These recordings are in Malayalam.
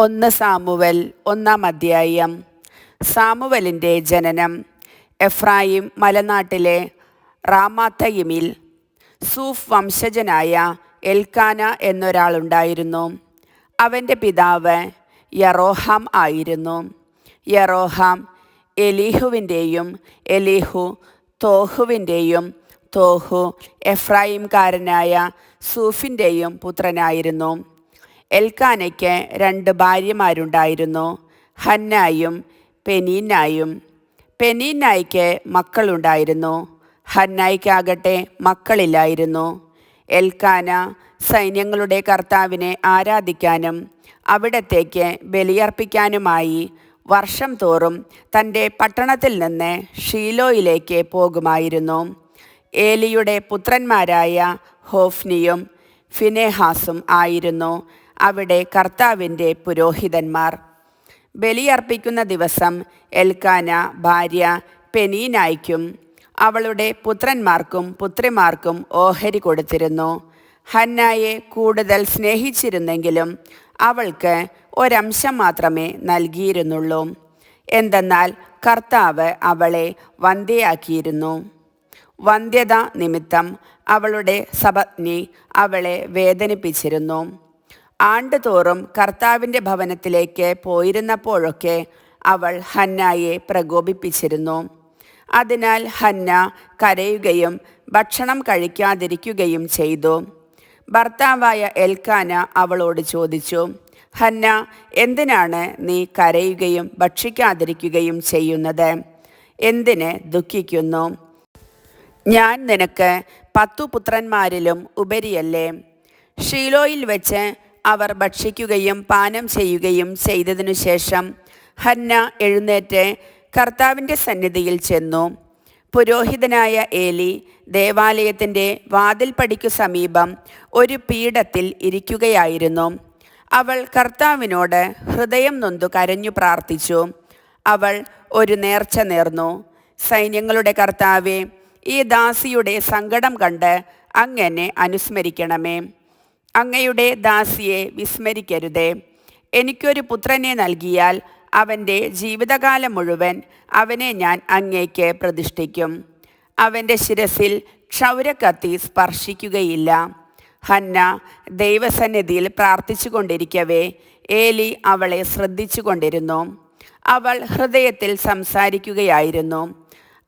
1 സാമുവൽ 1-ാം അധ്യായം. സാമുവലിൻ്റെ ജനനം. എഫ്രായിം മലനാട്ടിലെ റാമാത്തയിമിൽ സൂഫ് വംശജനായ എൽക്കാന എന്നൊരാളുണ്ടായിരുന്നു. അവൻ്റെ പിതാവ് യറോഹാം ആയിരുന്നു. യറോഹാം എലീഹുവിൻ്റെയും എലീഹു തോഹുവിൻ്റെയും തോഹു എഫ്രായിംകാരനായ സൂഫിൻ്റെയും പുത്രനായിരുന്നു. എൽക്കാനയ്ക്ക് 2 ഭാര്യമാരുണ്ടായിരുന്നു, ഹന്നായും പെനീന്നായും. പെനീന്നായ്ക്ക് മക്കളുണ്ടായിരുന്നു, ഹന്നായ്ക്കാകട്ടെ മക്കളില്ലായിരുന്നു. എൽക്കാന സൈന്യങ്ങളുടെ കർത്താവിനെ ആരാധിക്കാനും അവിടത്തേക്ക് ബലിയർപ്പിക്കാനുമായി വർഷം തോറും തൻ്റെ പട്ടണത്തിൽ നിന്ന് ഷീലോയിലേക്ക് പോകുമായിരുന്നു. ഏലിയുടെ പുത്രന്മാരായ ഹോഫ്നിയും ഫിനെഹാസും ആയിരുന്നു അവിടെ കർത്താവിൻ്റെ പുരോഹിതന്മാർ. ബലിയർപ്പിക്കുന്ന ദിവസം എൽക്കാന ഭാര്യ പെനീനായ്ക്കും അവളുടെ പുത്രന്മാർക്കും പുത്രിമാർക്കും ഓഹരി കൊടുത്തിരുന്നു. ഹന്നായെ കൂടുതൽ സ്നേഹിച്ചിരുന്നെങ്കിലും അവൾക്ക് ഒരംശം മാത്രമേ നൽകിയിരുന്നുള്ളൂ. എന്തെന്നാൽ കർത്താവ് അവളെ വന്ധ്യയാക്കിയിരുന്നു. വന്ധ്യത നിമിത്തം അവളുടെ സപത്നി അവളെ വേദനിപ്പിച്ചിരുന്നു. ആണ്ടുതോറും കർത്താവിൻ്റെ ഭവനത്തിലേക്ക് പോയിരുന്നപ്പോഴൊക്കെ അവൾ ഹന്നായെ പ്രകോപിപ്പിച്ചിരുന്നു. അതിനാൽ ഹന്ന കരയുകയും ഭക്ഷണം കഴിക്കാതിരിക്കുകയും ചെയ്തു. ഭർത്താവായ എൽക്കാന അവളോട് ചോദിച്ചു, ഹന്ന, എന്തിനാണ് നീ കരയുകയും ഭക്ഷിക്കാതിരിക്കുകയും ചെയ്യുന്നത്? എന്തിന് ദുഃഖിക്കുന്നു? ഞാൻ നിനക്ക് 10 പുത്രന്മാരിലും ഉപരിയല്ലേ? ഷീലോയിൽ വെച്ച് അവർ ഭക്ഷിക്കുകയും പാനം ചെയ്യുകയും ചെയ്തതിനു ശേഷം ഹന്ന എഴുന്നേറ്റ് കർത്താവിൻ്റെ സന്നിധിയിൽ ചെന്നു. പുരോഹിതനായ ഏലി ദേവാലയത്തിൻ്റെ വാതിൽപ്പടിക്കു സമീപം ഒരു പീഠത്തിൽ ഇരിക്കുകയായിരുന്നു. അവൾ കർത്താവിനോട് ഹൃദയം നൊന്തു കരഞ്ഞു പ്രാർത്ഥിച്ചു. അവൾ ഒരു നേർച്ച നേർന്നു. സൈന്യങ്ങളുടെ കർത്താവേ, ഈ ദാസിയുടെ സങ്കടം കണ്ട് അങ്ങെന്നെ അനുസ്മരിക്കണമേ. അങ്ങയുടെ ദാസിയെ വിസ്മരിക്കരുതേ. എനിക്കൊരു പുത്രനെ നൽകിയാൽ അവൻ്റെ ജീവിതകാലം മുഴുവൻ അവനെ ഞാൻ അങ്ങേക്ക് പ്രതിഷ്ഠിക്കും. അവൻ്റെ ശിരസിൽ ക്ഷൗരക്കത്തി സ്പർശിക്കുകയില്ല. ഹന്ന ദൈവസന്നിധിയിൽ പ്രാർത്ഥിച്ചു കൊണ്ടിരിക്കവേ ഏലി അവളെ ശ്രദ്ധിച്ചു കൊണ്ടിരുന്നു. അവൾ ഹൃദയത്തിൽ സംസാരിക്കുകയായിരുന്നു.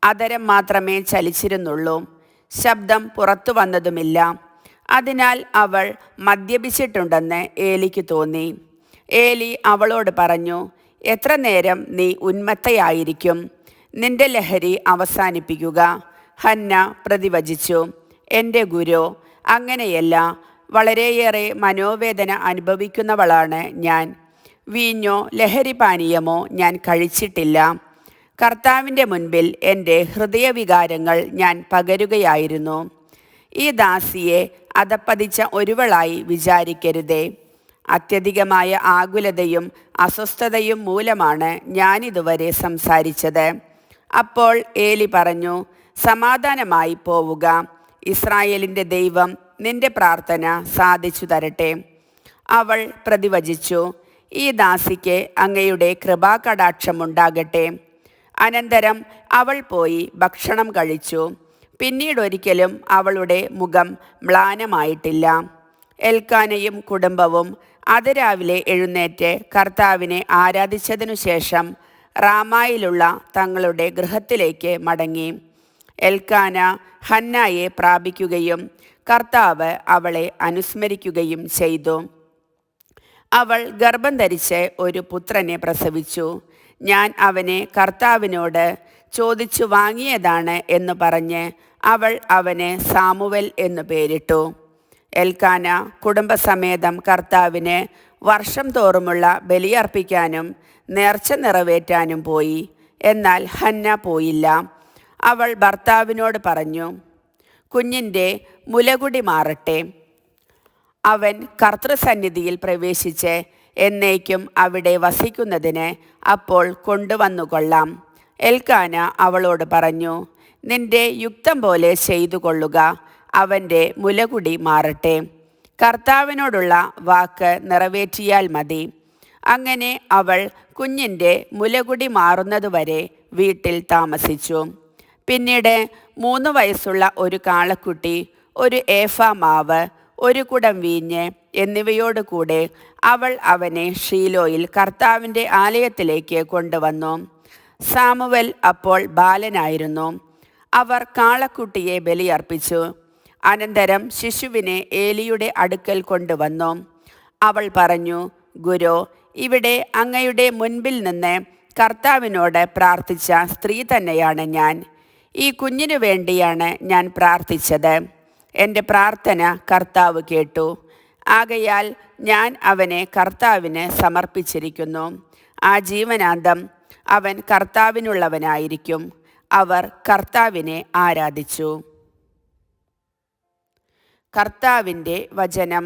അധരം മാത്രമേ ചലിച്ചിരുന്നുള്ളൂ, ശബ്ദം പുറത്തു വന്നതുമില്ല. അതിനാൽ അവൾ മദ്യപിച്ചിട്ടുണ്ടെന്ന് ഏലിക്ക് തോന്നി. ഏലി അവളോട് പറഞ്ഞു, എത്ര നേരം നീ ഉന്മത്തയായിരിക്കും? നിന്റെ ലഹരി അവസാനിപ്പിക്കുക. ഹന്ന പ്രതിവചിച്ചു, എൻ്റെ ഗുരു, അങ്ങനെയല്ല. വളരെയേറെ മനോവേദന അനുഭവിക്കുന്നവളാണ് ഞാൻ. വീഞ്ഞോ ലഹരി പാനീയമോ ഞാൻ കഴിച്ചിട്ടില്ല. കർത്താവിൻ്റെ മുൻപിൽ എൻ്റെ ഹൃദയവികാരങ്ങൾ ഞാൻ പകരുകയായിരുന്നു. ഈ ദാസിയെ അധപ്പതിച്ച ഒരുവളായി വിചാരിക്കരുതേ. അത്യധികമായ ആകുലതയും അസ്വസ്ഥതയും മൂലമാണ് ഞാനിതുവരെ സംസാരിച്ചത്. അപ്പോൾ ഏലി പറഞ്ഞു, സമാധാനമായി പോവുക. ഇസ്രായേലിൻ്റെ ദൈവം നിന്റെ പ്രാർത്ഥന സാധിച്ചു തരട്ടെ. അവൾ പ്രതിവചിച്ചു, ഈ ദാസിക്ക് അങ്ങയുടെ കൃപാകടാക്ഷമുണ്ടാകട്ടെ. അനന്തരം അവൾ പോയി ഭക്ഷണം കഴിച്ചു. പിന്നീടൊരിക്കലും അവളുടെ മുഖം മ്ലാനമായിട്ടില്ല. എൽക്കാനയും കുടുംബവും അതിരാവിലെ എഴുന്നേറ്റ് കർത്താവിനെ ആരാധിച്ചതിനു ശേഷം റാമായിലുള്ള തങ്ങളുടെ ഗൃഹത്തിലേക്ക് മടങ്ങി. എൽക്കാന ഹന്നായെ പ്രാപിക്കുകയും കർത്താവ് അവളെ അനുസ്മരിക്കുകയും ചെയ്തു. അവൾ ഗർഭം ധരിച്ച് ഒരു പുത്രനെ പ്രസവിച്ചു. ഞാൻ അവനെ കർത്താവിനോട് ചോദിച്ചു വാങ്ങിയതാണ് എന്ന് പറഞ്ഞ് അവൾ അവന് സാമുവൽ എന്നു പേരിട്ടു. എൽക്കാന കുടുംബസമേതം കർത്താവിന് വർഷം തോറുമുള്ള ബലിയർപ്പിക്കാനും നേർച്ച നിറവേറ്റാനും പോയി. എന്നാൽ ഹന്ന പോയില്ല. അവൾ ഭർത്താവിനോട് പറഞ്ഞു, കുഞ്ഞിൻ്റെ മുലകുടി മാറട്ടെ. അവൻ കർത്തൃസന്നിധിയിൽ പ്രവേശിച്ച് എന്നേക്കും അവിടെ വസിക്കുന്നതിന് അപ്പോൾ കൊണ്ടുവന്നുകൊള്ളാം. എൽക്കാന അവളോട് പറഞ്ഞു, നിന്റെ യുക്തം പോലെ ചെയ്തു കൊള്ളുക. അവൻ്റെ മുലകുടി മാറട്ടെ. കർത്താവിനോടുള്ള വാക്ക് നിറവേറ്റിയാൽ മതി. അങ്ങനെ അവൾ കുഞ്ഞിൻ്റെ മുലകുടി മാറുന്നതുവരെ വീട്ടിൽ താമസിച്ചു. പിന്നീട് 3 വയസ്സുള്ള ഒരു കാളക്കുട്ടി, ഒരു ഏഫാ മാവ്, ഒരു കുടം വീഞ്ഞ് എന്നിവയോടുകൂടെ അവൾ അവനെ ഷീലോയിൽ കർത്താവിൻ്റെ ആലയത്തിലേക്ക് കൊണ്ടുവന്നു. സാമുവൽ അപ്പോൾ ബാലനായിരുന്നു. അവർ കാളക്കുട്ടിയെ ബലിയർപ്പിച്ചു. അനന്തരം ശിശുവിനെ ഏലിയുടെ അടുക്കൽ കൊണ്ടുവന്നു. അവൾ പറഞ്ഞു, ഗുരു, ഇവിടെ അങ്ങയുടെ മുൻപിൽ നിന്ന് കർത്താവിനോട് പ്രാർത്ഥിച്ച സ്ത്രീ തന്നെയാണ് ഞാൻ. ഈ കുഞ്ഞിനു വേണ്ടിയാണ് ഞാൻ പ്രാർത്ഥിച്ചത്. എൻ്റെ പ്രാർത്ഥന കർത്താവ് കേട്ടു. ആകയാൽ ഞാൻ അവനെ കർത്താവിന് സമർപ്പിച്ചിരിക്കുന്നു. ആജീവനാന്തം അവൻ കർത്താവിനുള്ളവനായിരിക്കും. അവർ കർത്താവിനെ ആരാധിച്ചു. കർത്താവിൻ്റെ വചനം.